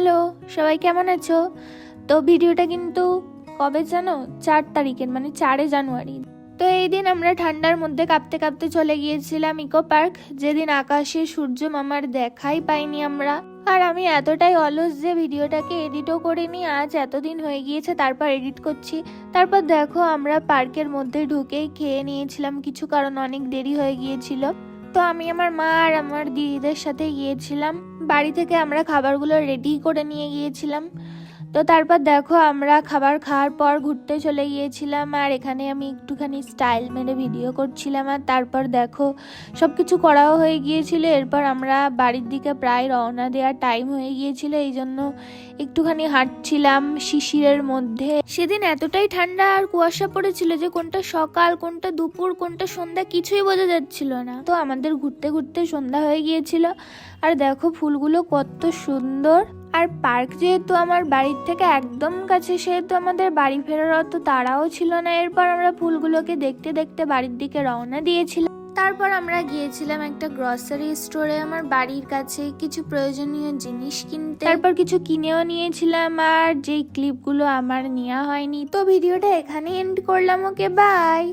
Hello, সবাই কেমন আছো? তো ভিডিওটা কিন্তু কবে জানো, 4 তারিখের, মানে 4 জানুয়ারি। তো এই দিন আমরা ঠান্ডার মধ্যে কাঁপতে কাঁপতে চলে গিয়েছিলাম ইকো পার্ক, যেদিন আকাশে সূর্য মামার দেখাই পাইনি আমরা। আর আমি এতটাই অলস যে ভিডিওটাকে এডিটও করিনি, আজ এতদিন হয়ে গিয়েছে তারপর এডিট করছি। তারপর দেখো আমরা পার্কের মধ্যে ঢুকেই খেয়ে নিয়েছিলাম কিছু, কারণ অনেক দেরি হয়ে গিয়েছিল। তো আমি আমার মা আর আমার দিদিদের সাথে গিয়েছিলাম। বাড়ি থেকে আমরা খাবারগুলো রেডি করে নিয়ে গিয়েছিলাম। তো তারপর দেখো আমরা খাবার খাওয়ার পর ঘুরতে চলে গিয়েছিলাম, আর এখানে আমি একটুখানি স্টাইল মেরে ভিডিও করছিলাম। আর তারপর দেখো সব কিছু করাও হয়ে গিয়েছিল। এরপর আমরা বাড়ির দিকে প্রায় রওনা দেওয়ার টাইম হয়ে গিয়েছিল, এই জন্য একটুখানি হাঁটছিলাম শিশিরের মধ্যে। সেদিন এতটাই ঠান্ডা আর কুয়াশা পড়েছিল যে কোনটা সকাল, কোনটা দুপুর, কোনটা সন্ধ্যা কিছুই বোঝা যাচ্ছিল না। তো আমাদের ঘুরতে ঘুরতে সন্ধ্যা হয়ে গিয়েছিল। আর দেখো ফুলগুলো কত সুন্দর। আর পার্ক যেহেতু আমার বাড়ির থেকে একদম কাছে, সেহেতু আমাদের বাড়ি ফেরার অত তাড়াও ছিল না। এরপর আমরা ফুলগুলোকে দেখতে দেখতে বাড়ির দিকে রওনা দিয়েছিলাম। তারপর আমরা গিয়েছিলাম একটা গ্রসারি স্টোরে আমার বাড়ির কাছে কিছু প্রয়োজনীয় জিনিস কিনতে। তারপর কিছু কিনেও নিয়েছিলাম, আর যেই ক্লিপগুলো আমার নেওয়া হয়নি। তো ভিডিওটা এখানে এন্ড করলাম। ওকে, বাই।